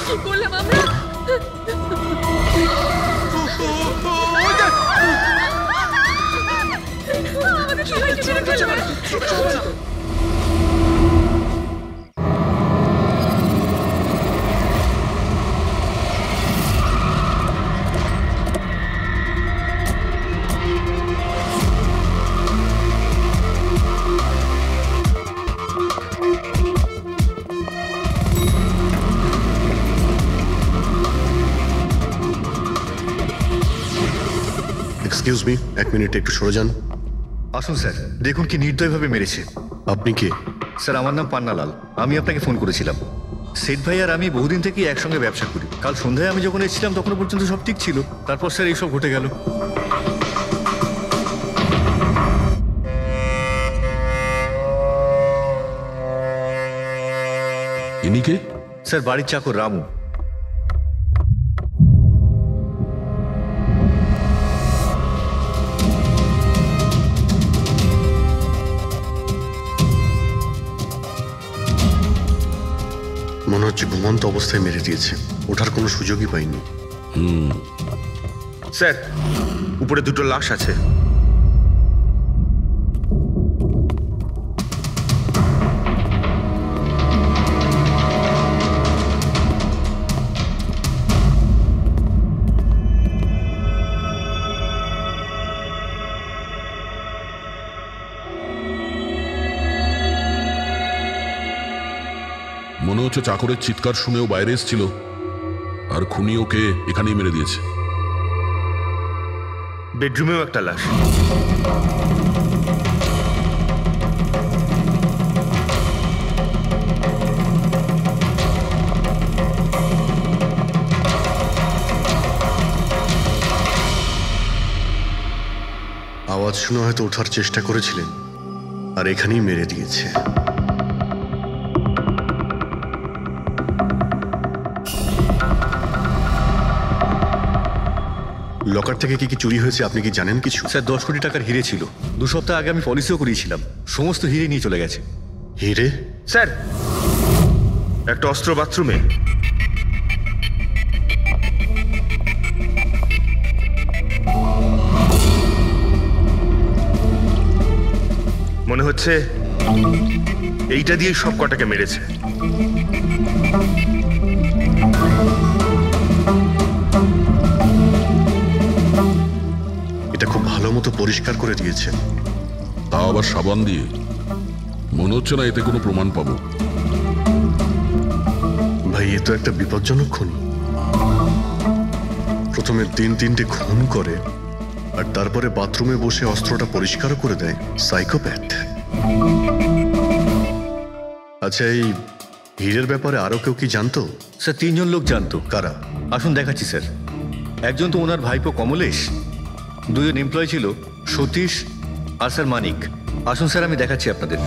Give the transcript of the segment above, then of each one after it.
কি করলাম আমরা? আমাদের সবাইকে মেরে ফেলবে। এক্সকিউজ মি, এক মিনিট একটু সরে যান। আসুন স্যার, দেখুন কি নির্দয়ভাবে মেরেছে। আপনি কে? স্যার আমার নাম পান্নালাল। আমি আপনাকে ফোন করেছিলাম। সেট ভাই আর আমি বহুদিন থেকেই একসঙ্গে ব্যবসা করি। কাল সন্ধ্যায় আমি যখন এসেছিলাম তখনও পর্যন্ত সব ঠিক ছিল। তারপর স্যার এইসব ঘটে গেল। ইনি কে? স্যার বাড়ির চাকর রামু। মনে হচ্ছে ঘুমন্ত অবস্থায় মেরে দিয়েছে, ওঠার কোনো সুযোগই পাইনি। স্যার, উপরে দুটো লাশ আছে। মনে হচ্ছে চাকরের চিৎকার শুনেও বাইরে এসেছিল আর খুনি ওকে এখানেই মেরে দিয়েছে। বেডরুমেও একটা লাশ। আওয়াজ শুনে হয়তো ওঠার চেষ্টা করেছিলেন আর এখানেই মেরে দিয়েছে। লকার থেকে কি কি চুরি হয়েছে আপনি কি জানেন কিছু? স্যার 10 কোটি টাকার হিরে ছিল। 2 সপ্তাহ আগে আমি পলিসিও করিয়েছিলাম। সমস্ত হিরে নিয়ে চলে গেছে। হিরে? স্যার, একটা অস্ত্র বাথরুমে। মনে হচ্ছে এইটা দিয়ে সব কটাকে মেরেছে। এটা খুব ভালো মতো পরিষ্কার করে দিয়েছে। তাও আবার সাবান দিয়ে। মনে হচ্ছে না এতে কোনো প্রমাণ পাবো। ভাই, এ তো একটা বিপজ্জনক খুনি। প্রথমে 3-3টে খুন করে আর তারপরে বাথরুমে বসে অস্ত্রটা পরিষ্কারও করে দেয়। সাইকোপ্যাথ। আচ্ছা, এই হীরের ব্যাপারে আরো কেউ কি জানতো? স্যার 3 জন লোক জানতো। কারা? আসুন দেখাচ্ছি স্যার। একজন তো ওনার ভাইপো কমলেশ, 2 জন এমপ্লয় ছিল সতীশ আর স্যার মানিক। আসুন স্যার আমি দেখাচ্ছি আপনাদের।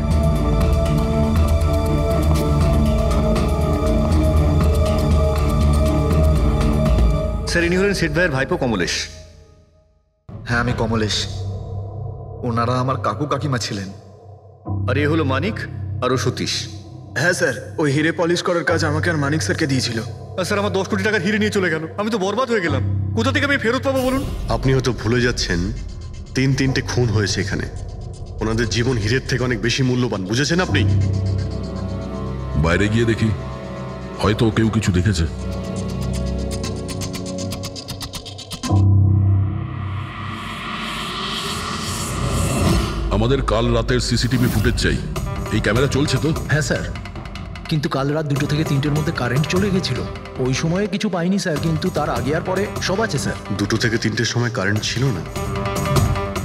স্যার ইনি হলেন সেট ভাইয়ের ভাইপো কমলেশ। হ্যাঁ, আমি কমলেশ। ওনারা আমার কাকু কাকিমা ছিলেন। আর এ হলো মানিক আর ও সতীশ। হ্যাঁ স্যার, ওই হিরে পলিশ করার কাজ আমাকে আর মানিক স্যারকে দিয়েছিল। আর স্যার আমার 10 কোটি টাকার হিরে নিয়ে চলে গেল। আমি তো বরবাদ হয়ে গেলাম। কোথা থেকে আমি ফেরত পাবো বলুন? আপনি হয়তো ভুলে যাচ্ছেন 3-3টে খুন হয়েছে এখানে। ওনাদের জীবন হীরের থেকে অনেক বেশি মূল্যবান, বুঝেছেন আপনি? বাইরে গিয়ে দেখি, হয়তো কেউ কিছু দেখেছে। আমাদের কাল রাতের সিসিটিভি ফুটেজ চাই। এই ক্যামেরা চলছে তো? হ্যাঁ স্যার, কিন্তু কাল রাত 2 থেকে 3টের মধ্যে কারেন্ট চলে গেছিল। ওই সময়ে কিছু পাইনি স্যার, কিন্তু তার আগে আর পরে সব আছে স্যার। 2 থেকে 3টের সময় কারেন্ট ছিল না,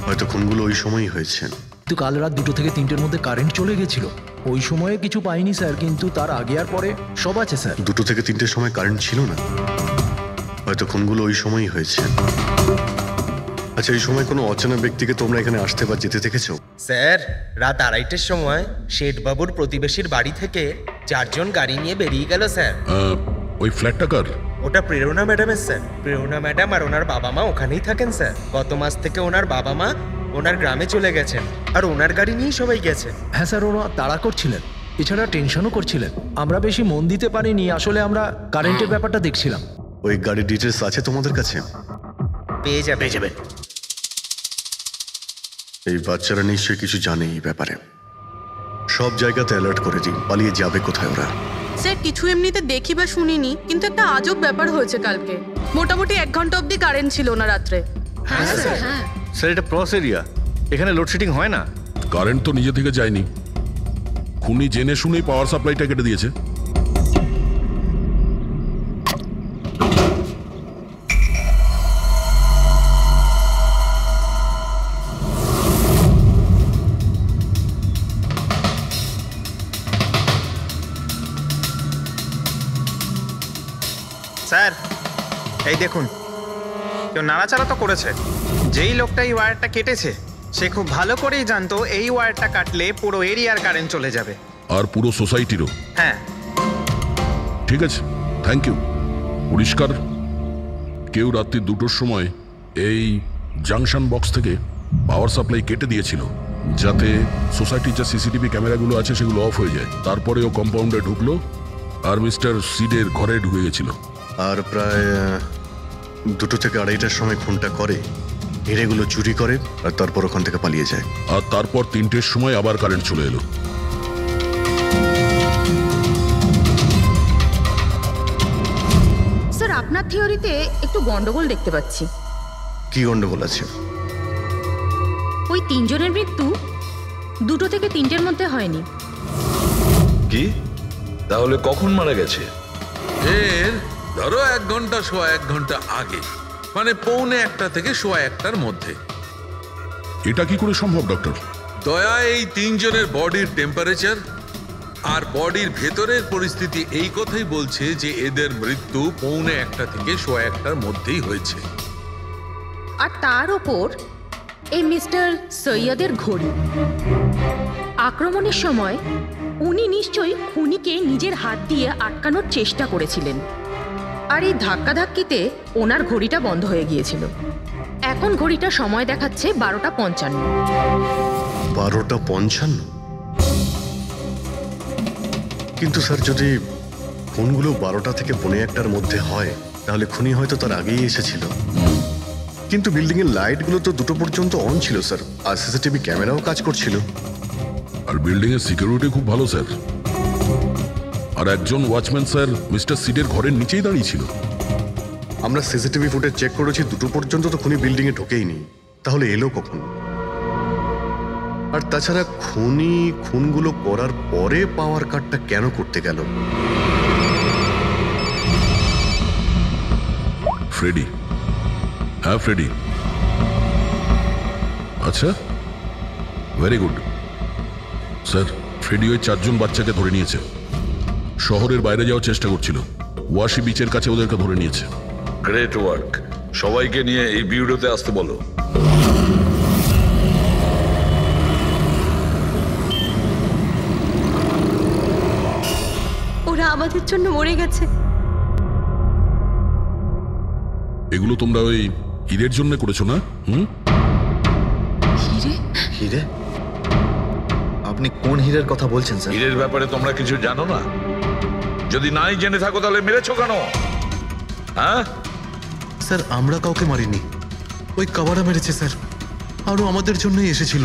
হয়তো খুনগুলো ওই সময়ই হয়েছে। কিন্তু কাল রাত 2 থেকে 3টের মধ্যে কারেন্ট চলে গেছিল। ওই সময়ে কিছু পাইনি স্যার, কিন্তু তার আগে আর পরে সব আছে স্যার। 2 থেকে 3টের সময় কারেন্ট ছিল না, হয়তো খুনগুলো ওই সময়ই হয়েছে। আচ্ছা, এই সময় কোনো অচেনা ব্যক্তিকে তোমরা এখানে আসতে বা যেতে দেখেছো? স্যার, রাত 2:30টার সময় শেঠবাবুর প্রতিবেশীর বাড়ি থেকে 4 জন গাড়ি নিয়ে বেরিয়ে গেল স্যার। ওই ফ্ল্যাটটা কার? ওটা প্রেরণা ম্যাডামের স্যার। প্রেরণা ম্যাডাম আর ওনার বাবা মা ওখানেই থাকেন স্যার। গত মাস থেকে ওনার বাবা মা ওনার গ্রামে চলে গেছেন আর ওনার গাড়ি নিয়েই সবাই গেছে। হ্যাঁ স্যার, ওরা তাড়া করছিলেন। এছাড়া টেনশনও করছিলেন। আমরা বেশি মন দিতে পারিনি, আসলে আমরা কারেন্টের ব্যাপারটা দেখছিলাম। ওই গাড়ির ডিটেলস আছে তোমাদের কাছে? পেয়ে যাবে। এই বাচ্চারা নিশ্চয়ই কিছু জানে এই ব্যাপারে। সব জায়গাতে অ্যালার্ট করে দিই, পালিয়ে যাবে কোথায় ওরা। স্যার কিছু এমনিতে দেখি বা শুনিনি, কিন্তু একটা আজব ব্যাপার হয়েছে কালকে। মোটামুটি 1 ঘন্টা অবধি কারেন্ট ছিল না রাত্রে। হ্যাঁ স্যার। স্যার এটা ক্রস এরিয়া, এখানে লোডশেডিং হয় না। কারেন্ট তো নিজে থেকে যায়নি, খুনি জেনে শুনেই পাওয়ার সাপ্লাইটা কেটে দিয়েছে। স্যার এই দেখুন, কেউ নাড়াচাড়া তো করেছে। যেই লোকটা এই ওয়্যারটা কেটেছে সে খুব ভালো করেই জানতো এই ওয়্যারটা কাটলে পুরো এরিয়ার কারেন্ট চলে যাবে, আর পুরো সোসাইটিরও। হ্যাঁ ঠিক আছে, থ্যাংক ইউ। পরিষ্কার, কেউ রাত্রি 2টোর সময় এই জাংশন বক্স থেকে পাওয়ার সাপ্লাই কেটে দিয়েছিল, যাতে সোসাইটির যে সিসিটিভি ক্যামেরাগুলো আছে সেগুলো অফ হয়ে যায়। তারপরে ও কম্পাউন্ডে ঢুকলো আর মিস্টার সিডের ঘরে ঢুকে গেছিল। আর প্রায় 2টো থেকে 2:30টার সময় খুনটা করে, হিরেগুলো চুরি করে আর তারপর ওখান থেকে পালিয়ে যায়। আর তারপর 3টের সময় আবার কারেন্ট চলে এলো। স্যার আপনার থিওরিতে একটু গন্ডগোল দেখতে পাচ্ছি। কি গন্ডগোল আছে? ওই 3 জনের মৃত্যু 2টো থেকে 3টের মধ্যে হয়নি। কি? তাহলে কখন মারা গেছে? এর ধরো 1 ঘন্টা সোয়া 1 ঘন্টা আগে, মানে 1:45 থেকে সোয়া 1টার মধ্যে। এটা কি করে সম্ভব ডক্টর? দয়া, এই 3 জনের বডির টেম্পারেচার আর বডির ভেতরের পরিস্থিতি এই কথাই বলছে যে এদের মৃত্যু 1:45 থেকে সোয়া 1টার মধ্যেই হয়েছে। আর তার ওপর এই মিস্টার সৈয়দের ঘড়ি। আক্রমণের সময় উনি নিশ্চয়ই খুনিকে নিজের হাত দিয়ে আটকানোর চেষ্টা করেছিলেন, আর এই ধাক্কাধাক্কিতে ওনার ঘড়িটা বন্ধ হয়ে গিয়েছিল। এখন ঘড়িটা সময় দেখাচ্ছে 12:55। 12:55? কিন্তু স্যার, যদি খুনগুলো 12টা থেকে 1:45টার মধ্যে হয় তাহলে খুনি হয়তো তার আগেই এসেছিল। কিন্তু বিল্ডিং এর লাইটগুলো তো 2টো পর্যন্ত অন ছিল স্যার, আর সিসিটিভি ক্যামেরাও কাজ করছিল। আর বিল্ডিং এর সিকিউরিটি খুব ভালো স্যার। আর একজন ওয়াচম্যান স্যার মিস্টার সিডের ঘরের নিচেই দাঁড়িয়ে ছিল। আমরা সিসিটিভি ফুটেজ চেক করেছি, 2টো পর্যন্ত তো খুনি বিল্ডিং এ ঢোকেইনি, তাহলে এলো কখন? আর তাছাড়া খুনি খুনগুলো করার পরে পাওয়ার কাটটা কেন করতে গেল? ফ্রেডি। হ্যাঁ ফ্রেডি। আচ্ছা, ভেরি গুড স্যার। ফ্রেডি ওই 4 জন বাচ্চাকে ধরে নিয়েছে। শহরের বাইরে যাওয়ার চেষ্টা করছিল, ওয়াশি বিচের কাছে ওদেরকে ধরে নিয়েছে। Great work. সবাইকে নিয়ে এই বিউরোতে আসতে বলো। ওরা আমাদের জন্য মরে গেছে। এগুলো তোমরা ওই হীরের জন্য করেছো না? হিরে? হিরে? আপনি কোন হীরের কথা বলছেন স্যার? হীরের ব্যাপারে তোমরা কিছু জানো না? যদি নাই জেনে থাকো তাহলে মেরেছো কেন? হ্যাঁ স্যার, আমরা কাউকে মারিনি, ওই কাবারা মেরেছে স্যার। আরও আমাদের জন্যই এসেছিল,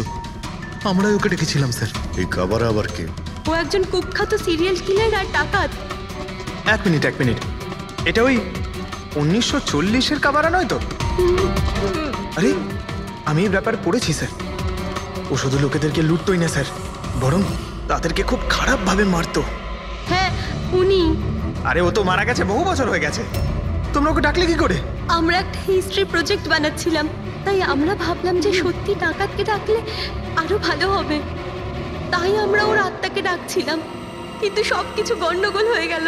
আমরাই ওকে ডেকেছিলাম স্যার। এই কাবারা আবার কে? ও একজন কুখ্যাত সিরিয়াল কিলার আর ডাকাত। এক মিনিট, এটা ওই 1940-এর কাবারা নয় তো? আরে আমি এই ব্যাপারে পড়েছি স্যার। ও শুধু লোকেদেরকে লুটতোই না স্যার, বরং তাদেরকে খুব খারাপভাবে মারতো। হ্যাঁ উনি। আরে ও তো মারা গেছে, বহু বছর হয়ে গেছে। তোমরা ওকে ডাকলে কি করে? আমরা একটা হিস্ট্রি প্রজেক্ট বানাচ্ছিলাম, তাই আমরা ভাবলাম যে সত্যি ডাকাতকে ডাকলে আরো ভালো হবে, তাই আমরা ওর আত্মাকে ডাকছিলাম। কিন্তু সবকিছু গন্ডগোল হয়ে গেল।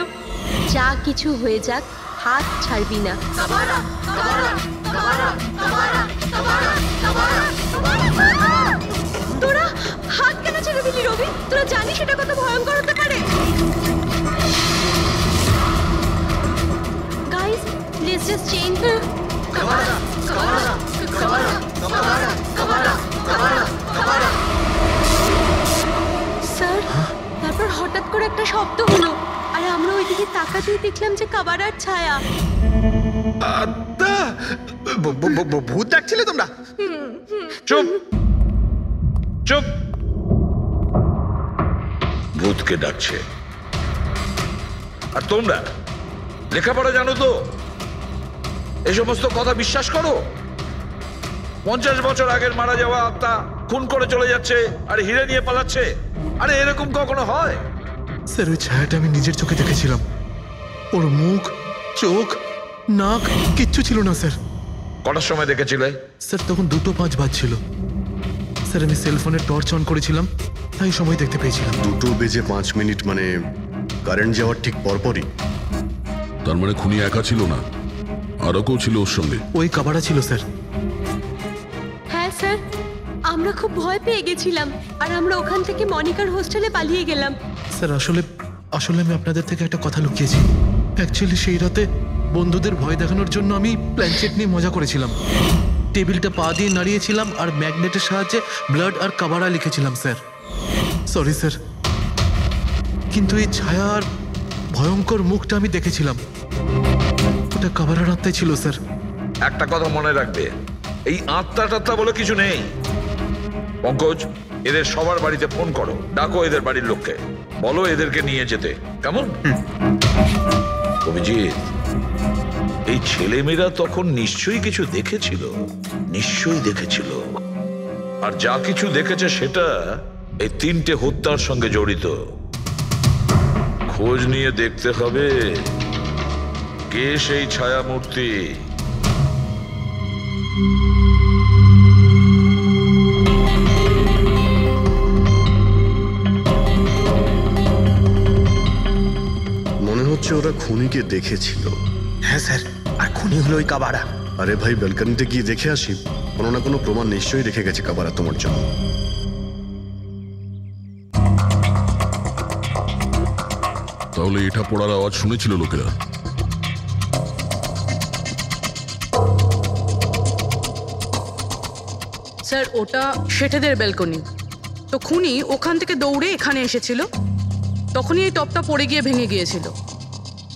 যা কিছু হয়ে যাক, হাত ছাড়বি না। তোরা হাত কেন ছেড়ে দিলি রবি? তোরা জানিস এটা কত ভয়ঙ্কর হতে পারে। Guys, let's just change. Sir, তারপর হঠাৎ বাইরে তাকাতেই দেখলাম যে কাবারার ছায়া। ভূত দেখছিলে তোমরা? চুপ চুপ। ভূতকে ডাকছে। আর তোমরা লেখাপড়া জানো তো? এই সমস্ত কথা বিশ্বাস করো? 50 বছর আগের মারা যাওয়া আত্মা খুন করে চলে যাচ্ছে আর হিরে নিয়ে পালাচ্ছে। আরে এরকম কখনো হয়? স্যার ওই ছায়াটা আমি নিজের চোখে দেখেছিলাম। ওর মুখ, চোখ, নাক কিচ্ছু ছিল না স্যার। কটার সময় দেখেছিলে? স্যার তখন 2:05 বাজছিল। স্যার আমি সেলফোনে টর্চ অন করেছিলাম, তাই সময় দেখতে পেয়েছিলাম। 2:05 মানে কারেন্ট যাওয়ার ঠিক পরপরই। তার মানে খুনি একা ছিল না, আরও কেউ ছিল ওর সঙ্গে। ওই কাবারা ছিল স্যার। হ্যাঁ স্যার, আমরা খুব ভয় পেয়ে গেছিলাম আর আমরা ওখান থেকে মনিকার হোস্টেলে পালিয়ে গেলাম। স্যার আসলে আমি আপনাদের থেকে একটা কথা লুকিয়েছি। অ্যাকচুয়ালি সেই রাতে বন্ধুদের ভয় দেখানোর জন্য আমি প্ল্যানচেট নিয়ে মজা করেছিলাম। টেবিলটা পা দিয়ে নাড়িয়েছিলাম আর ম্যাগনেটের সাহায্যে ব্লাড আর কাবারা লিখেছিলাম স্যার। সরি স্যার, কিন্তু এই ছায়ার ভয়ঙ্কর মুখটা আমি দেখেছিলাম। ওটা কাবারার আত্মাই ছিল স্যার। একটা কথা মনে রাখবে, এই আত্মা টাত্মা বলে কিছু নেই। পঙ্কজ, এদের সবার বাড়িতে ফোন করো, ডাকো এদের বাড়ির লোককে, বলো এদেরকে নিয়ে যেতে। কেমন? অভিজিৎ, এই ছেলেমেয়েরা তখন নিশ্চয়ই কিছু দেখেছিল, নিশ্চয়ই দেখেছিল। আর যা কিছু দেখেছে সেটা এই 3টে হত্যার সঙ্গে জড়িত। খোঁজ নিয়ে দেখতে হবে কে সেই ছায়ামূর্তি। মনে হচ্ছে ওরা খুনিকে দেখেছিল। হ্যাঁ স্যার, আর খুনি হলো ওই কাবারা। আরে ভাই, ব্যালকনিতে গিয়ে দেখে আসি। কোনো না কোনো প্রমাণ নিশ্চয়ই রেখে গেছে কাবারা তোমার জন্য। তাহলে এটা পড়ার আওয়াজ শুনেছিল লোকেরা। স্যার ওটা শেঠেদের ব্যালকনি। তো খুনি ওখান থেকে দৌড়ে এখানে এসেছিল, তখনই এই টপটা পড়ে গিয়ে ভেঙে গিয়েছিল।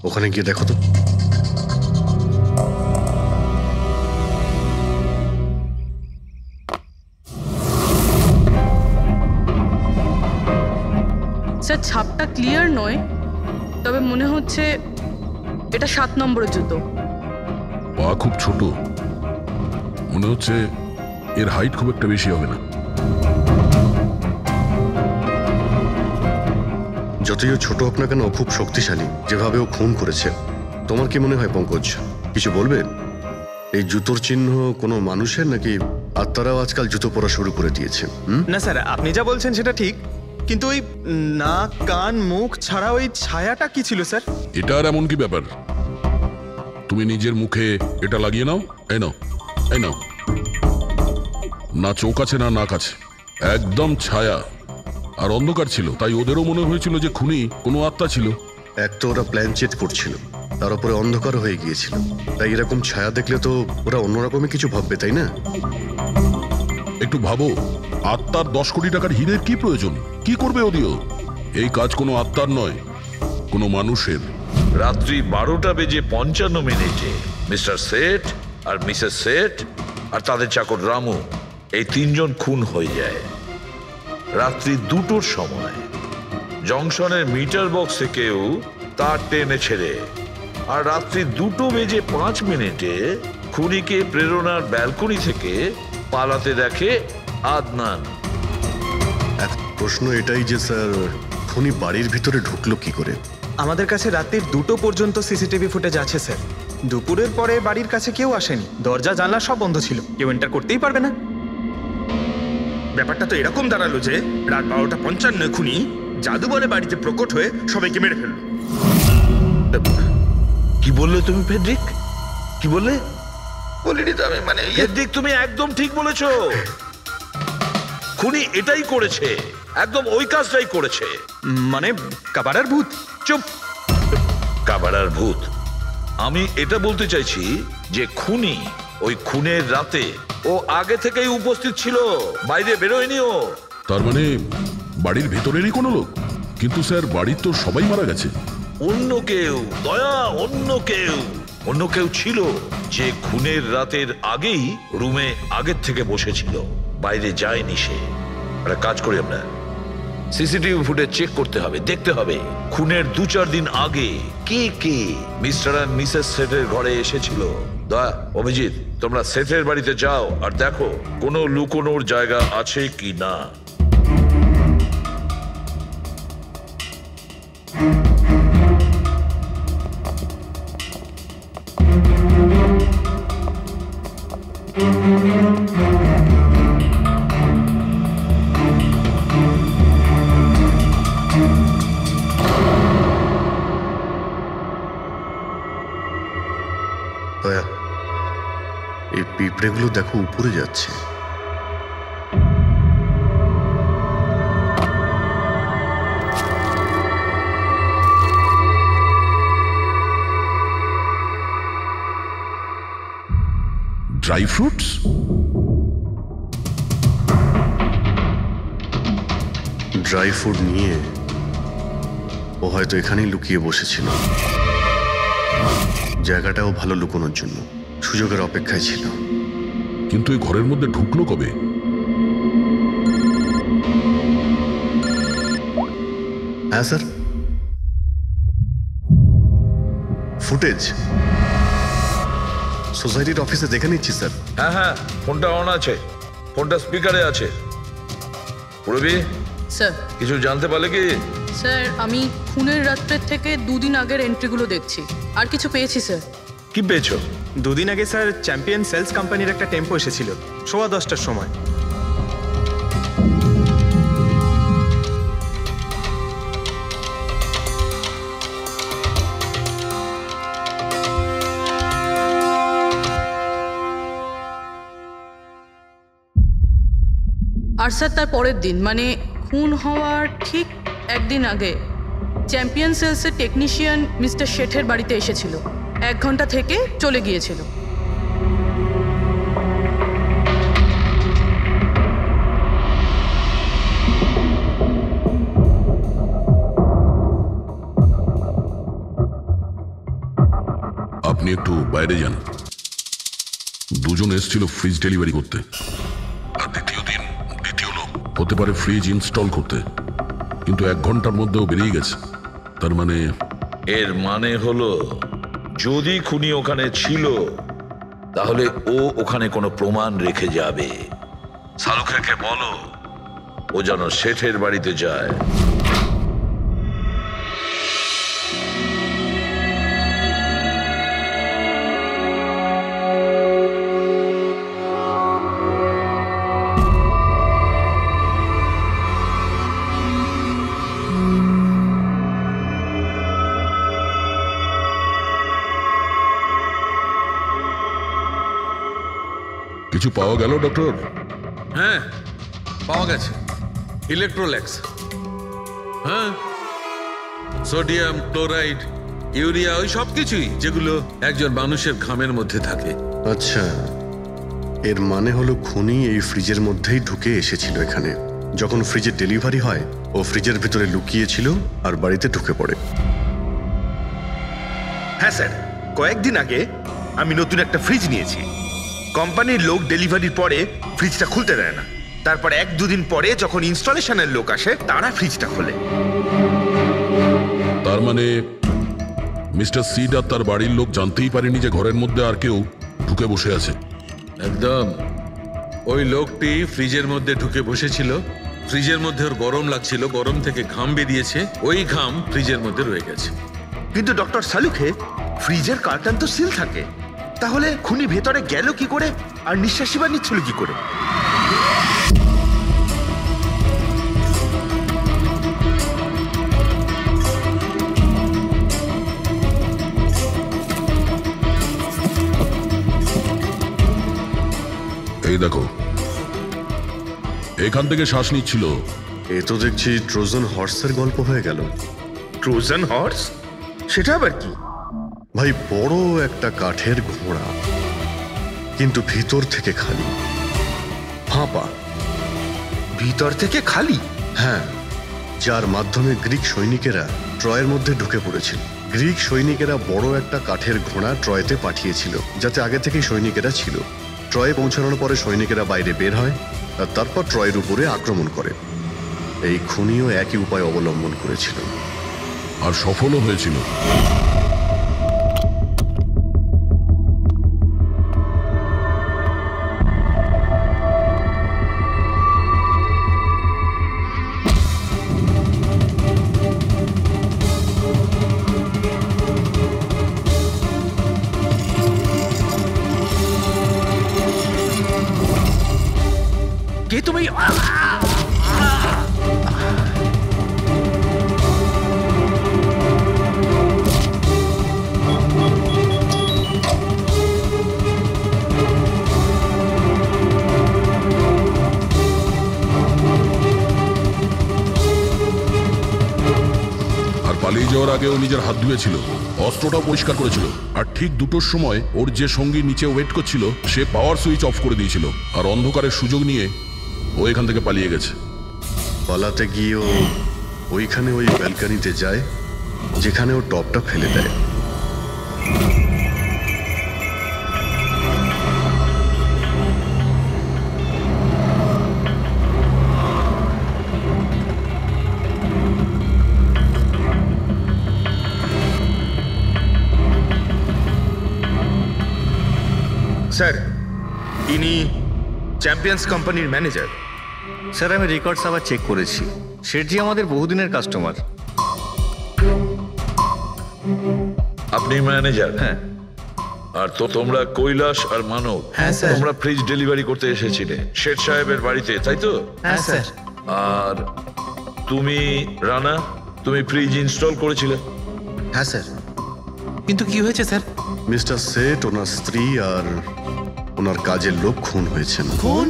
ওখানে গিয়ে দেখো তো। স্যার ছাপটা ক্লিয়ার নয়, তবে মনে হচ্ছে এটা 7 নম্বরের জুতো। পা খুব ছোট, মনে হচ্ছে এর হাইট খুব একটা বেশি হবে না। যতই ও ছোট হোক না কেন, ও খুব শক্তিশালী। যেভাবে ও খুন করেছে, তোমার কি মনে হয় পঙ্কজ? কিছু বলবে? এই জুতোর চিহ্ন কোনো মানুষের, নাকি আত্মারাও আজকাল জুতো পরা শুরু করে দিয়েছে? না স্যার, আপনি যা বলছেন সেটা ঠিক, কিন্তু ওই নাক, কান, মুখ ছাড়া ওই ছায়াটা কি ছিল স্যার? এটা আর এমন কি ব্যাপার? তুমি নিজের মুখে এটা লাগিয়ে নাও। এই নাও, এই নাও। না চোখ আছে না নাক আছে, একদম ছায়া। আর অন্ধকার ছিল, তাই ওদেরও মনে হয়েছিল যে খুনি কোনো আত্মা ছিল। এক তো ওরা প্ল্যান চেট করছিল, তার উপরে অন্ধকার হয়ে গিয়েছিল। তাই এরকম ছায়া দেখলে তো ওরা অন্যরকমই কিছু ভাববে, তাই না? একটু ভাবো, আত্মার 10 কোটি টাকার হীরের কি প্রয়োজন? কি করবে ওদিও? এই কাজ কোনো আত্মার নয়, কোনো মানুষের। রাত্রি 12:55 মিস্টার সেঠ আর মিসেস সেঠ আর তাদের চাকর রামু, এই 3 জন খুন হয়ে যায়। রাত্রি 2টোর সময় জংশনের মিটার বক্স থেকেও তার টেনে ছেড়ে, আর রাত্রি 2:05 খুনিকে প্রেরণার ব্যালকনি থেকে পালাতে দেখে আদনান। এক প্রশ্ন এটাই যে স্যার, খুনি বাড়ির ভিতরে ঢুকলো কি করে? আমাদের কাছে রাত্রির 2টো পর্যন্ত সিসিটিভি ফুটেজ আছে স্যার। দুপুরের পরে বাড়ির কাছে কেউ আসেনি, দরজা জানলা সব বন্ধ ছিল, কেউ এন্টার করতেই পারবে না। ব্যাপারটা তো এরকম দাঁড়ালো যে রাত 12:55 খুনি জাদু বলে বাড়িতে প্রকট হয়ে সবাইকে মেরে ফেললো। কি বললে তুমি ফেডরিক? কি বললে? বলিনি তো আমি, মানে ফেডরিক তুমি একদম ঠিক বলেছো। খুনি এটাই করেছে, একদম ওই কাজটাই করেছে। মানে কাবারার ভূত? চুপ, কাবারার ভূত। আমি এটা বলতে চাইছি যে খুনি ওই খুনের রাতে ও আগে থেকেই উপস্থিত ছিল, বাইরে বেরোয়নি ও। তার মানে বাড়ির ভেতরেরই কোনো লোক? কিন্তু স্যার বাড়ির তো সবাই মারা গেছে। অন্য কেউ, দয়া, অন্য কেউ ছিল যে খুনের রাতের আগেই রুমে আগের থেকে বসেছিল, বাইরে যায়নি সে। একটা কাজ করি আমরা, সিসিটিভি ফুটেজ চেক করতে হবে, দেখতে হবে খুনের 2-4 দিন আগে কে মিস্টার আর মিসেস সেটের ঘরে এসেছিল। দয়া, অভিজিৎ, তোমরা সেটের বাড়িতে যাও আর দেখো কোনো লুকোনোর জায়গা আছে কি না। দয়া, এই পিঁপড়েগুলো দেখো উপরে যাচ্ছে। Dry fruits? ড্রাই ফ্রুট নিয়ে ও হয়তো এখানেই লুকিয়ে বসেছিল। জায়গাটাও ভালো লুকোনোর জন্য সুযোগের অপেক্ষায় ছিল। কিন্তু এই ঘরের মধ্যে ঢুকলো কবে? হ্যাঁ স্যার, ফুটেজ সোসাইটির অফিসে দেখে নিচ্ছি স্যার। হ্যাঁ, ফোনটা অন আছে, ফোনটা স্পিকারে আছে। পুরবি, স্যার। কিছু জানতে পারলে কি? স্যার, আমি খুনের রাত্রের থেকে 2 দিন আগের এন্ট্রিগুলো দেখছি, আর কিছু পেয়েছি স্যার। কি পেয়েছো? 2 দিন আগে স্যার চ্যাম্পিয়ন সেলস কোম্পানির একটা টেম্পো এসেছিল 10:15টার সময়। আর স্যার তার পরের দিন মানে খুন হওয়ার ঠিক 1 দিন আগে চ্যাম্পিয়ন সেলসের টেকনিশিয়ান মিস্টার শেঠের বাড়িতে এসেছিল, 1 ঘন্টা থেকে চলে গিয়েছিল। আপনি একটু বাইরে যান। দুজন এসেছিল ফ্রিজ ডেলিভারি করতে, আর দ্বিতীয় লোক হতে পারে ফ্রিজ ইনস্টল করতে, কিন্তু 1 ঘন্টার মধ্যেও বেরিয়ে গেছে। তার মানে এর মানে হলো যদি খুনি ওখানে ছিল তাহলে ও ওখানে কোনো প্রমাণ রেখে যাবে। শালুখাকে বলো ও যেন শেঠের বাড়িতে যায়। কিছু পাওয়া গেল ডক্টর? হ্যাঁ, পাওয়া গেছে ইলেকট্রোল্যাক্স। হ্যাঁ, সোডিয়াম ক্লোরাইড, ইউরিয়া, ওই সব কিছুই যেগুলো একজন মানুষের ঘামের মধ্যে থাকে। আচ্ছা, এর মানে হলো খুনি এই ফ্রিজের মধ্যেই ঢুকে এসেছিল এখানে। যখন ফ্রিজের ডেলিভারি হয় ও ফ্রিজের ভিতরে লুকিয়েছিল আর বাড়িতে ঢুকে পড়ে। হ্যাঁ স্যার, কয়েকদিন আগে আমি নতুন একটা ফ্রিজ নিয়েছি। কোম্পানির লোক ডেলিভারির পরে ফ্রিজটা খুলতে দেয় না। তারপর 1-2 দিন পরে যখন ইনস্টলেশনের লোক আসে তারা ফ্রিজটা খোলে। তার মানে মিস্টার সিড আর তার বাড়ির লোক জানতেই পারেনি যে ঘরের মধ্যে আর কেউ ঢুকে বসে আছে। একদম। ওই লোকটি ফ্রিজের মধ্যে ঢুকে বসেছিল, ফ্রিজের মধ্যে ওর গরম লাগছিল, গরম থেকে ঘাম বেরিয়েছে, ওই ঘাম ফ্রিজের মধ্যে রয়ে গেছে। কিন্তু ডক্টর শালুখে, ফ্রিজের কার্টন তো সিল থাকে, তাহলে খুনি ভেতরে গেল কি করে আর নিঃশ্বাসই বা নিচ্ছিল কি করে? এই দেখো, এখান থেকে শ্বাস নিচ্ছিল। এ তো দেখছি ট্রোজান হর্সের গল্প হয়ে গেল। Trojan horse? সেটা আবার কি? ভাই, বড় একটা কাঠের ঘোড়া, কিন্তু ভিতর থেকে খালি, ফাঁপা। ভিতর থেকে খালি? হ্যাঁ, যার মাধ্যমে গ্রিক সৈনিকেরা ট্রয়ের মধ্যে ঢুকে পড়েছিল। গ্রিক সৈনিকেরা বড় একটা কাঠের ঘোড়া ট্রয়েতে পাঠিয়েছিল, যাতে আগে থেকেই সৈনিকেরা ছিল। ট্রয়ে পৌঁছানোর পরে সৈনিকেরা বাইরে বের হয় আর তারপর ট্রয়ের উপরে আক্রমণ করে। এই খুনিও একই উপায় অবলম্বন করেছিল আর সফলও হয়েছিল। কে তুমি? পালিয়ে যাওয়ার আগে ও নিজের হাত ধুয়েছিল, অস্ত্রটাও পরিষ্কার করেছিল, আর ঠিক 2টোর সময় ওর যে সঙ্গী নিচে ওয়েট করছিল সে পাওয়ার সুইচ অফ করে দিয়েছিল, আর অন্ধকারের সুযোগ নিয়ে ও এখান থেকে পালিয়ে গেছে। পালাতে গিয়ে ও ওইখানে ওই ব্যালকানিতে যায় যেখানে ও টপটা ফেলে দেয়। স্যার, ইনি চ্যাম্পিয়ন্স কোম্পানির ম্যানেজার। স্যার, আমি রেকর্ডস আবার চেক করেছি, শেঠজি আমাদের বহুদিনের কাস্টমার। আপনি ম্যানেজার? হ্যাঁ। আর তো তোমরা কৈলাস আর মানব, হ্যাঁ স্যার। তোমরা ফ্রিজ ডেলিভারি করতে এসেছিলে শেঠ সাহেবের বাড়িতে, তাই তো? হ্যাঁ স্যার। আর তুমি রানা, তুমি ফ্রিজ ইনস্টল করেছিলে? হ্যাঁ স্যার। কিন্তু কি হয়েছে স্যার? মিস্টার সেট, ওনার স্ত্রী আর ওনার কাজের লোক খুন হয়েছেন। খুন?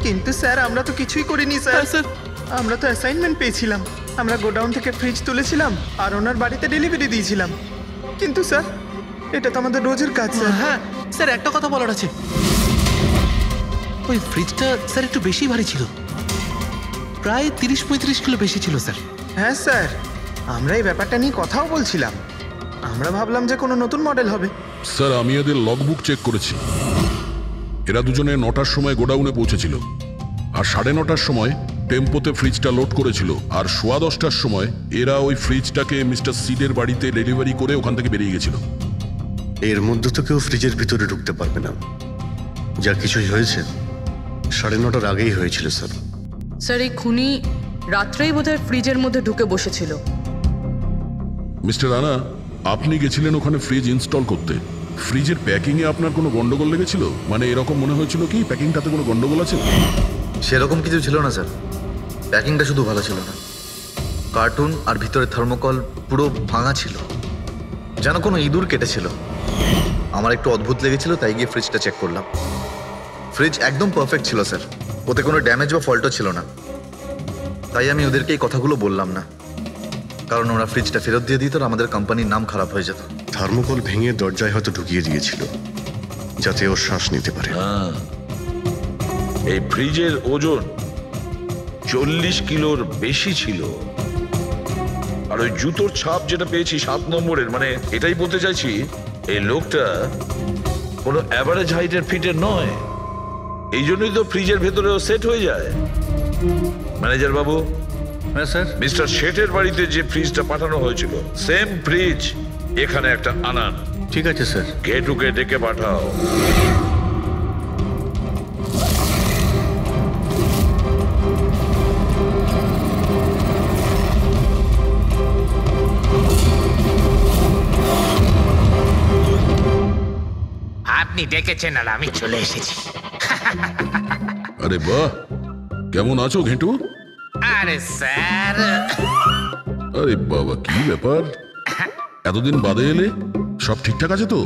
কিন্তু স্যার আমরা তো কিছুই করিনি স্যার। স্যার আমরা তো অ্যাসাইনমেন্ট পেয়েছিলাম, আমরা গোডাউন থেকে ফ্রিজ তুলেছিলাম আর ওনার বাড়িতে ডেলিভারি দিয়েছিলাম। কিন্তু স্যার এটা তো আমাদের রোজের কাজ স্যার। হ্যাঁ স্যার, একটা কথা বলার আছে। ওই ফ্রিজটা স্যার একটু বেশি ভারী ছিল, প্রায় 30-35 কিলো বেশি ছিল স্যার। হ্যাঁ স্যার, আমরা এই ব্যাপারটা নিয়ে কথাও বলছিলাম। আমরা ভাবলাম যে কোনো নতুন মডেল হবে। স্যার, আমি এদের লগবুক চেক করেছি। এরা দুজনে 9টার সময় গোডাউনে পৌঁছেছিল, আর 9:30টার সময় টেম্পোতে ফ্রিজটা লোড করেছিল, আর 10:15টার সময় এরা ওই ফ্রিজটাকে মিস্টার সিডের বাড়িতে ডেলিভারি করে ওখান থেকে বেরিয়ে গেছিল। এর মধ্যে তো কেউ ফ্রিজের ভিতরে ঢুকতে পারবে না। যা কিছুই হয়েছে 9:30টার আগেই হয়েছিল স্যার। স্যার, এই খুনি রাত্রেই বোধহয় ফ্রিজের মধ্যে ঢুকে বসেছিল। মিস্টার রানা, আপনি গেছিলেন ওখানে ফ্রিজ ইনস্টল করতে। ফ্রিজের প্যাকিংয়ে আপনার কোনো গন্ডগোল লেগেছিল? মানে এরকম মনে হয়েছিল কি প্যাকিংটাতে কোনো গন্ডগোল আছে? সেরকম কিছু ছিল না স্যার, প্যাকিংটা শুধু ভালো ছিল না, কার্টুন আর ভিতরে থার্মোকল পুরো ভাঙা ছিল, যেন কোনো ইঁদুর কেটেছিল। আমার একটু অদ্ভুত লেগেছিল, তাই গিয়ে ফ্রিজটা চেক করলাম। ফ্রিজ একদম পারফেক্ট ছিল স্যার, ওতে কোনো ড্যামেজ বা ফল্টও ছিল না। তাই আমি ওদেরকে এই কথাগুলো বললাম না, কারণ ওরা ফ্রিজটা ফেরত দিয়ে দিত আর আমাদের কোম্পানির নাম খারাপ হয়ে যেত। থার্মোকল ভেঙে দরজায় হয়তো ঢুকিয়ে দিয়েছিল যাতে ওর শ্বাস নিতে পারে। এই ফ্রিজের ওজন 40 কিলোর বেশি ছিল। আর ওই জুতোর ছাপ যেটা পেয়েছি 7 নম্বরের, মানে এটাই বলতে চাইছি এই লোকটা কোনো অ্যাভারেজ হাইটের ফিটের নয়। এই জন্যই তো ফ্রিজের ভেতরেও সেট হয়ে যায়। ম্যানেজার বাবু, হ্যাঁ স্যার। মিস্টার শেঠের বাড়িতে যে ফ্রিজটা পাঠানো হয়েছিল সেম ফ্রিজ এখানে একটা আনান। ঠিক আছে স্যার। গেটুকে ডেকে পাঠাও। আপনি ডেকেছেন আর আমি চলে এসেছি। আরে বাহ, কেমন আছো ঘেঁটু? আরে স্যার, আরে বাবা, কি ব্যাপার, এতদিন বাদে এলে? সব ঠিকঠাক আছে তো?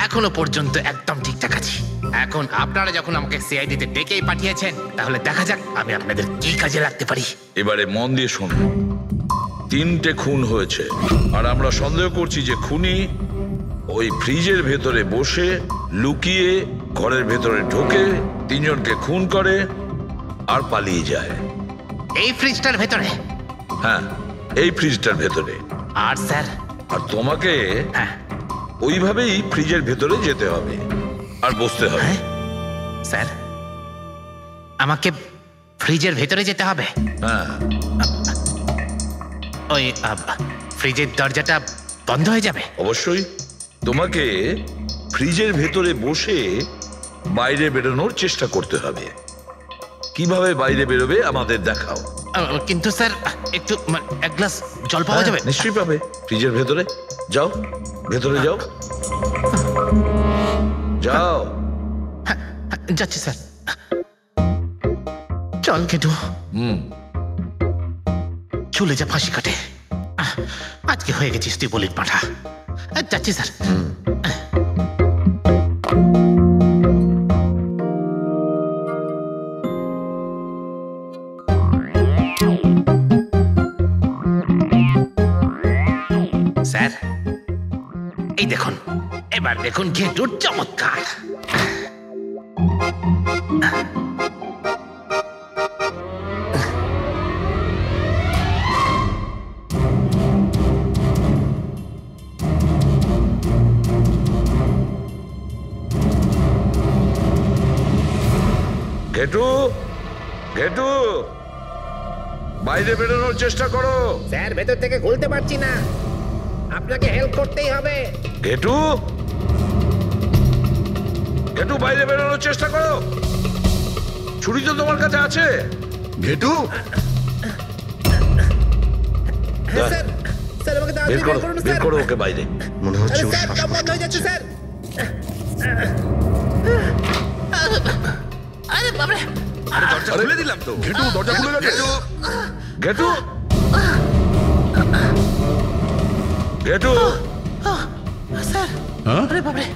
এখনো পর্যন্ত একদম ঠিকঠাক আছি। এখন আপনারা যখন আমাকে সিআইডিতে ডেকেই পাঠিয়েছেন, তাহলে দেখা যাক আমি আপনাদের কি কাজে লাগতে পারি। এবারে মন দিয়ে শুনুন। 3টে খুন হয়েছে, আর আমরা সন্দেহ করছি যে খুনি ওই ফ্রিজের ভেতরে বসে লুকিয়ে ঘরের ভেতরে ঢোকে, 3জনকে খুন করে আর পালিয়ে যায়। এই ফ্রিজটার ভেতরে? হ্যাঁ, এই ফ্রিজটার ভেতরে। আর স্যার? আর তোমাকে ওইভাবেই ফ্রিজের ভেতরে যেতে হবে আর বসতে হবে। স্যার, আমাকে ফ্রিজের ভেতরে যেতে হবে? হ্যাঁ। ওই ফ্রিজের দরজাটা বন্ধ হয়ে যাবে? অবশ্যই। তোমাকে ফ্রিজের ভেতরে বসে বাইরে বেরোনোর চেষ্টা করতে হবে। কিভাবে বাইরে বেরোবে আমাদের দেখাও। কিন্তু স্যার, একটু এক গ্লাস জল পাওয়া যাবে? নিশ্চয়ই পাবে। ফ্রিজের ভেতরে যাও, ভেতরে যাও, যাও। যাচ্ছি স্যার। চল কেটু। চলে যা, ফাঁসি কাটে। আজকে হয়ে গেছিস তুই বলির পাঠা। যাচ্ছি স্যার। স্যার, এই দেখুন, এবার দেখুন ঘেটুর চমৎকার। ঘেটু, ঘেটু, বাইরে বেরোনোর চেষ্টা করো। স্যার, ভেতর থেকে খুলতে পারছি না, আপনাকে হেল্প করতেই হবে। ঘেটু, ঘেটু, বাইরে বেরোনোর চেষ্টা করো। ছুরি তো তোমার কাছে আছে। ঘেটু, স্যার, স্যার আমাকে বের করো, বের করো ওকে বাইরে। মনে হচ্ছে ওর স্যার, শ্বাসকষ্ট বন্ধ হয়ে যাচ্ছে স্যার। আরে বাবারে, আরে দরজা খুলে দিলাম তো। ঘেটু, দরজা খুলে গেছে। ঘেটু, ঘেটু। স্যার, হ্যাঁ? আরে বাবারে,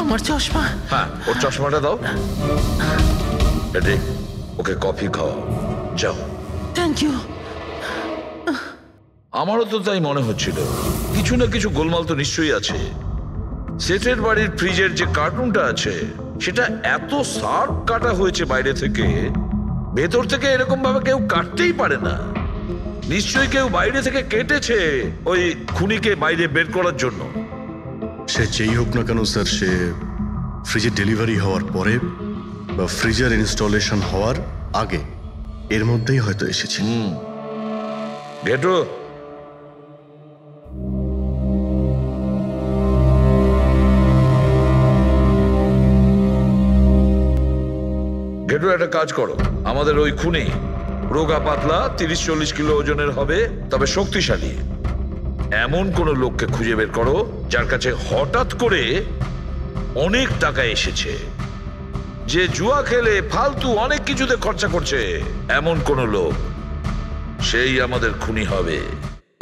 আমার চশমা। হ্যাঁ, ওর চশমাটা দাও। এডি, ওকে কফি খাওয়াও, যাও। Thank you. আমারও তো তাই মনে হচ্ছিল, কিছু না কিছু গোলমাল তো নিশ্চয়ই আছে। সেটের বাড়ির ফ্রিজের যে কার্টুনটা আছে সেটা এত শার্প কাটা হয়েছে বাইরে থেকে, ভেতর থেকে এরকম ভাবে কেউ কাটতেই পারে না। নিশ্চয়ই কেউ বাইরে থেকে কেটেছে ওই খুনিকে বাইরে বের করার জন্য। সে যেই হোক না কেন স্যার, সে ফ্রিজের ডেলিভারি হওয়ার পরে বা ফ্রিজার ইনস্টলেশন হওয়ার আগে এর মধ্যেই হয়তো এসেছে। ঘেটু, ঘেটু, একটা কাজ করো। আমাদের ওই খুনি রোগা পাতলা 30-40 কিলো ওজনের হবে, তবে শক্তিশালী। এমন কোন লোককে খুঁজে বের করো যার কাছে হঠাৎ করে অনেক টাকা এসেছে, যে জুয়া খেলে ফালতু অনেক কিছুতে খরচা করছে। এমন কোন লোক, সেই আমাদের খুনি হবে।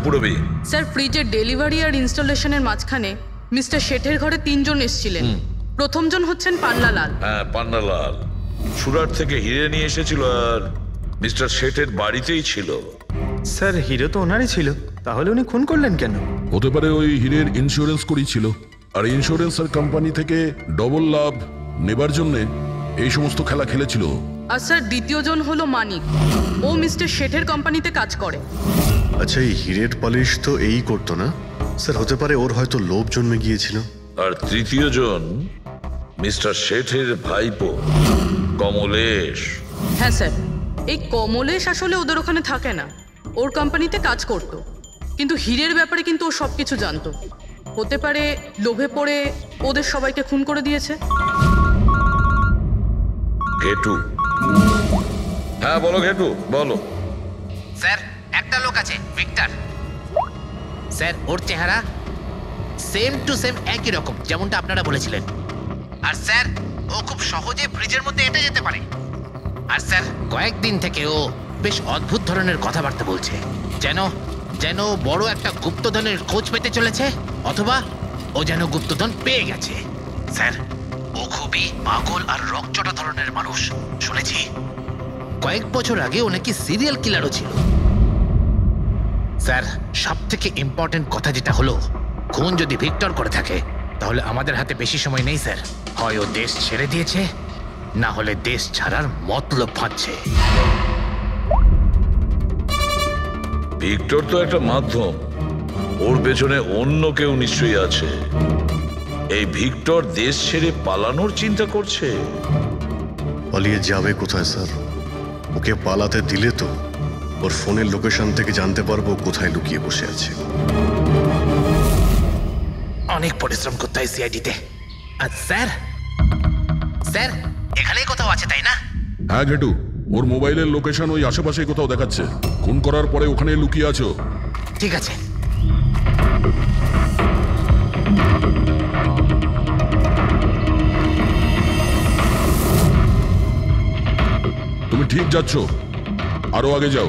পুরবি। স্যার, ফ্রিজের ডেলিভারি আর ইনস্টলেশনের মাঝখানে মিস্টার শেঠের ঘরে 3 জন এসেছিলেন। প্রথমজন হচ্ছেন পান্নালাল। হ্যাঁ, পান্নালাল সুরাট থেকে হিরে নিয়ে এসেছিল আর মিস্টার শেঠের বাড়িতেই ছিল। স্যার, হিরো তো ওনারই ছিল, তাহলে উনি খুন করলেন কেন? হতে পারে ওই হীরের ইন্স্যুরেন্স করেছিল, আর ইন্স্যুরেন্সের কোম্পানি থেকে ডবল লাভ নেবার জন্য এই সমস্ত খেলা খেলেছিল। আর স্যার, দ্বিতীয়জন হলো মানিক। ও মিস্টার শেঠের কোম্পানিতে কাজ করে। আচ্ছা, এই হীরের পালিশ তো এই করতো না স্যার? হতে পারে ওর হয়তো লোভ জন্মে গিয়েছিল। আর তৃতীয় জন মিস্টার শেঠের ভাইপো কমলেশ। হ্যাঁ স্যার, এই কমলেশ আসলে ওদের ওখানে থাকে না, ওর কোম্পানিতে কাজ করত। কিন্তু হীরের ব্যাপারে কিন্তু ও সবকিছু জানতো। হতে পারে লোভে পড়ে ওদের সবাইকে খুন করে দিয়েছে। ঘেটু। হ্যাঁ বলো ঘেটু, বলো। স্যার, একটা লোক আছে, ভিক্টর। স্যার, ওর চেহারা সেম টু সেম একই রকম যেমনটা আপনারা বলেছিলেন। আর স্যার, ও খুব সহজে ফ্রিজের মধ্যে এঁটে যেতে পারে। আর স্যার, কয়েকদিন থেকে ও বেশ অদ্ভুত ধরনের কথাবার্তা বলছে, যেন যেন বড় একটা গুপ্তধনের খোঁজ পেতে চলেছে, অথবা ও যেন গুপ্তধন পেয়ে গেছে। স্যার, ও খুবই পাগল আর রকচটা ধরনের মানুষ। শুনেছি কয়েক বছর আগে ও নাকি সিরিয়াল কিলারও ছিল। স্যার, সব থেকে ইম্পর্টেন্ট কথা যেটা হলো, খুন যদি ভিক্টর করে থাকে তাহলে আমাদের হাতে বেশি সময় নেই স্যার। হয় ও দেশ ছেড়ে দিয়েছে, না হলে দেশ ছাড়ার মতলব ফাঁদছে। ভিক্টর তো একটা মাধ্যম, ওর পেছনে অন্য কেউ নিশ্চয়ই আছে। এই ভিক্টর দেশ ছেড়ে পালানোর চিন্তা করছে। পালিয়ে যাবে কোথায় স্যার? ওকে পালাতে দিলে তো ওর ফোনের লোকেশন থেকে জানতে পারবো কোথায় লুকিয়ে বসে আছে। অনেক পরিশ্রম করতে হয় সিআইডিতে। আর স্যার, স্যার এখানেই কোথাও আছে তাই না? হ্যাঁ ঘেটু, ওর মোবাইলের লোকেশন ওই আশেপাশে কোথাও দেখাচ্ছে। খুন করার পরে ওখানে লুকিয়ে আছো। ঠিক আছে। তুমি ঠিক যাচ্ছ, আরো আগে যাও।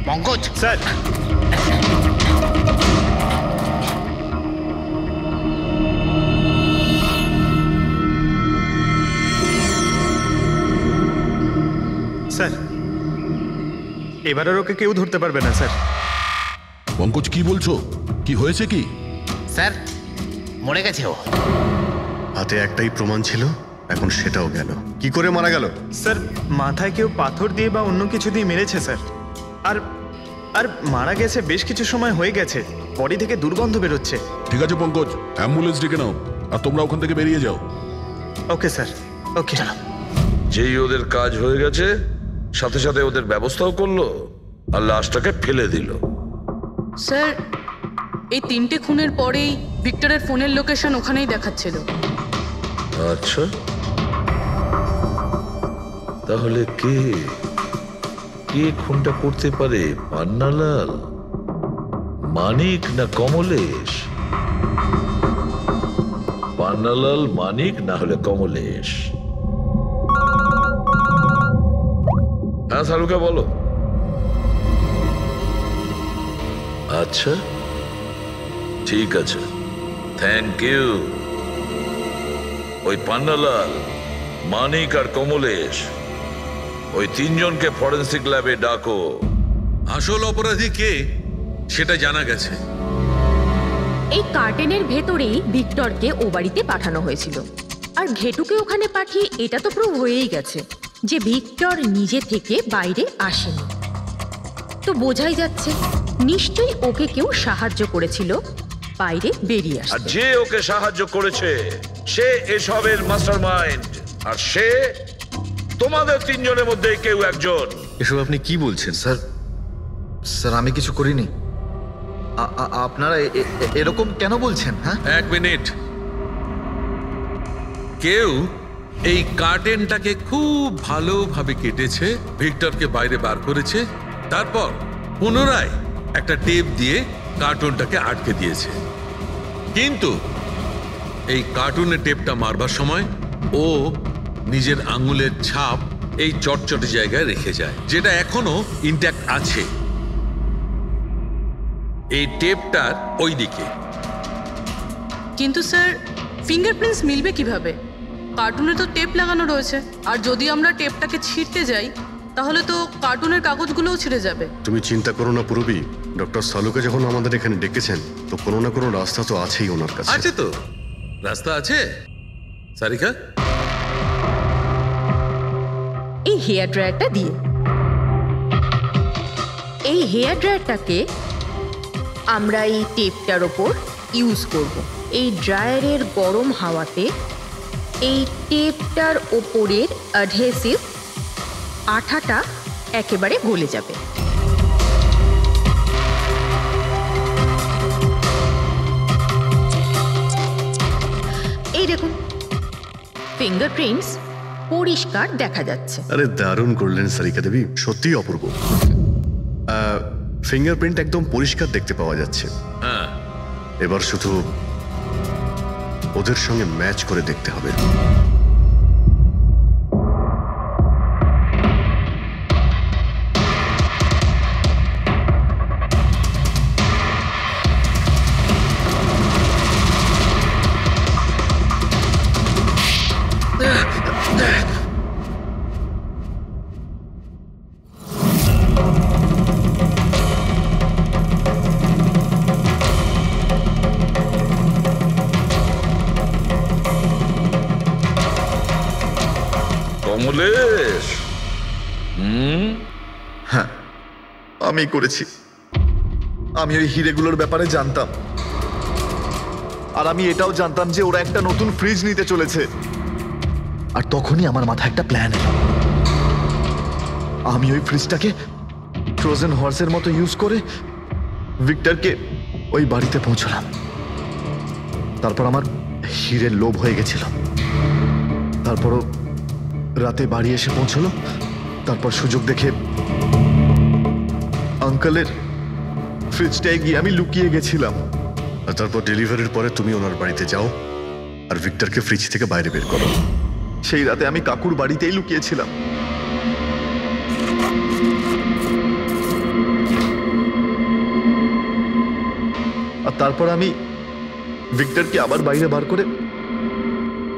পঙ্কজ স্যার, স্যার এবার আর ওকে কেউ ধরতে পারবে না স্যার। পঙ্কজ কি বলছো? কি হয়েছে কি? স্যার মরে গেছে ও। হাতে একটাই প্রমাণ ছিল, এখন সেটাও গেল। কি করে মারা গেল? স্যার মাথায় কেউ পাথর দিয়ে বা অন্য কিছু দিয়ে মেরেছে স্যার। আর আর মারা গেছে বেশ কিছু সময় হয়ে গেছে, বডি থেকে দুর্গন্ধ বেরোচ্ছে। ঠিক আছে পঙ্কজ, অ্যাম্বুলেন্স ডেকে নাও আর তোমরা ওখান থেকে বেরিয়ে যাও। ওকে স্যার, ওকে। যেই ওদের কাজ হয়ে গেছে সাথে সাথে ওদের ব্যবস্থাও করলো আর লাশটাকে ফেলে দিল। স্যার এই 3টে খুনের পরেই ভিক্টরের ফোনের লোকেশন ওখানেই দেখাচ্ছিল। আচ্ছা, তাহলে কে কে খুনটা করতে পারে? পান্নালাল, মানিক না কমলেশ? পান্নালাল, মানিক না হলে কমলেশ। হ্যাঁ সালুকা বলো। আচ্ছা ঠিক আছে, থ্যাংক ইউ। ওই পান্নালাল, মানিক আর কমলেশ, ওই 3 জনকে ফরেন্সিক ল্যাবে ডাকো। আসল অপরাধী কে সেটা জানা গেছে। এই কার্টেনের ভেতরেই ভিক্টরকে ও বাড়িতে পাঠানো হয়েছিল, আর ঘেটুকে ওখানে পাঠিয়ে এটা তো প্রুভ হয়েই গেছে যে ভিক্টর নিজে থেকে বাইরে আসেনি। তো বোঝাই যাচ্ছে নিশ্চয়ই ওকে কেউ সাহায্য করেছিল বাইরে বেরিয়ে আর আসতে। যে ওকে সাহায্য করেছে সে এসবের মাস্টারমাইন্ড, আর সে তোমাদের 3 জনের মধ্যে কেউ একজন। এসব আপনি কি বলছেন স্যার? স্যার আমি কিছু করিনি। আপনারা এরকম কেন বলছেন? হ্যাঁ, 1 মিনিট। কেউ এই কার্টেনটাকে খুব ভালোভাবে কেটেছে, ভিক্টরকে বাইরে বার করেছে, তারপর পুনরায় একটা টেপ দিয়ে কার্টুনটাকে আটকে দিয়েছে। কিন্তু এই কার্টুনের টেপটা মারবার সময় ও নিজের আঙুলের ছাপ এই চটচটে জায়গায় রেখে যায়, যেটা এখনো ইনট্যাক্ট আছে। এই টেপটার ওই দিকে। কিন্তু স্যার ফিঙ্গারপ্রিন্টস মিলবে কিভাবে? কার্টুনে তো টেপ লাগানো রয়েছে, আর যদি আমরা টেপটাকে ছিঁড়তে যাই তাহলে তো কার্টুনের কাগজগুলোও ছিঁড়ে যাবে। তুমি চিন্তা করো না পুরবী, ডক্টর সালুকে যখন আমাদের এখানে ডেকেছেন তো কোনো না কোনো রাস্তা তো আছেই ওনার কাছে। আছে তো, রাস্তা আছে। সারিকা, এই হেয়ার ড্রায়ারটা দিয়ে, এই হেয়ার ড্রায়ারটাকে আমরা এই টেপটার ওপর ইউজ করব। এই ড্রায়ারের গরম হাওয়াতে এই টেপটার ওপরের অ্যাডহেসিভ আঠাটা একেবারে গলে যাবে। এই দেখুন, ফিঙ্গারপ্রিন্টস পরিষ্কার দেখা যাচ্ছে। আরে দারুণ করলেন সারিকা দেবী, সত্যিই অপূর্ব। ফিঙ্গারপ্রিন্ট একদম পরিষ্কার দেখতে পাওয়া যাচ্ছে। হ্যাঁ, এবার শুধু ওদের সঙ্গে ম্যাচ করে দেখতে হবে। কমলেশ, হ্যাঁ, আমি করেছি। আমি ওই হিরেগুলোর ব্যাপারে জানতাম, আর আমি এটাও জানতাম যে ওরা একটা নতুন ফ্রিজ নিতে চলেছে। আর তখনই আমার মাথায় একটা প্ল্যান এলো। আমি ওই ফ্রিজটাকে ফ্রোজেন হর্সের মতো ইউজ করে ভিক্টরকে ওই বাড়িতে পৌঁছলাম। তারপর আমার হিরের লোভ হয়ে গেছিল। তারপরও রাতে বাড়ি এসে পৌঁছলো। তারপর সুযোগ দেখে আঙ্কেলের ফ্রিজটায় গিয়ে আমি লুকিয়ে গেছিলাম। আর তারপর ডেলিভারির পরে তুমি ওনার বাড়িতে যাও আর ভিক্টরকে ফ্রিজ থেকে বাইরে বের করো। সেই রাতে আমি কাকুর বাড়িতেই লুকিয়েছিলাম। আর তারপর আমি ভিক্টরকে আবার বাইরে বার করে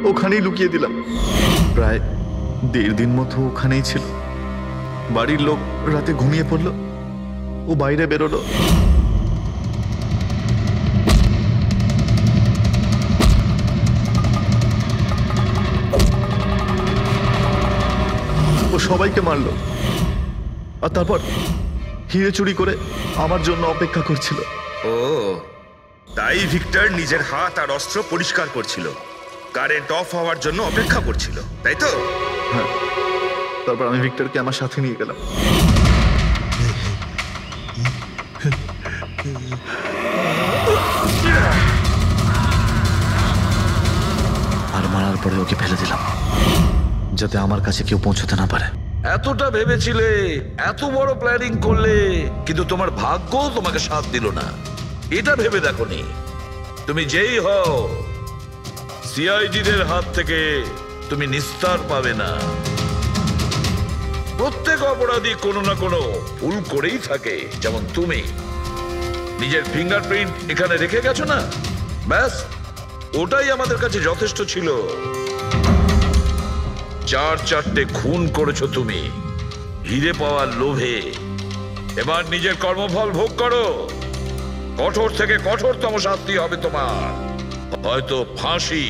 ওখানেই লুকিয়ে দিলাম। প্রায় 1.5 দিন মতো ওখানেই ছিল। বাড়ির লোক রাতে ঘুমিয়ে পড়লো, ও বাইরে বেরোলো। ও সবাইকে মারলো, আর তারপর হিরে চুরি করে আমার জন্য অপেক্ষা করছিল। ও, তাই ভিক্টর নিজের হাত আর অস্ত্র পরিষ্কার করছিল, কারেন্ট অফ হওয়ার জন্য অপেক্ষা করছিল, তাই তো? হ্যাঁ, তারপর আমি ভিক্টরকে আমার সাথে নিয়ে গেলাম। আর মারার পরে ওকে ফেলে দিলাম, যাতে আমার কাছে কেউ পৌঁছতে না পারে। এতটা ভেবেছিলে, এত বড় প্ল্যানিং করলে, কিন্তু তোমার ভাগ্য তোমাকে সাথ দিল না। এটা ভেবে দেখোনি তুমি যেই হও সিআইডিদের হাত থেকে তুমি নিস্তার পাবে না। প্রত্যেক অপরাধী কোনো না কোনো ভুল করেই থাকে। যেমন তুমি নিজের ফিঙ্গারপ্রিন্ট এখানে রেখে গেছো না, ব্যাস ওটাই আমাদের কাছে যথেষ্ট ছিল। 4-4টে খুন করেছো তুমি হিরে পাওয়ার লোভে। এবার নিজের কর্মফল ভোগ করো। কঠোর থেকে কঠোরতম শাস্তি হবে তোমার, হয়তো ফাঁসি।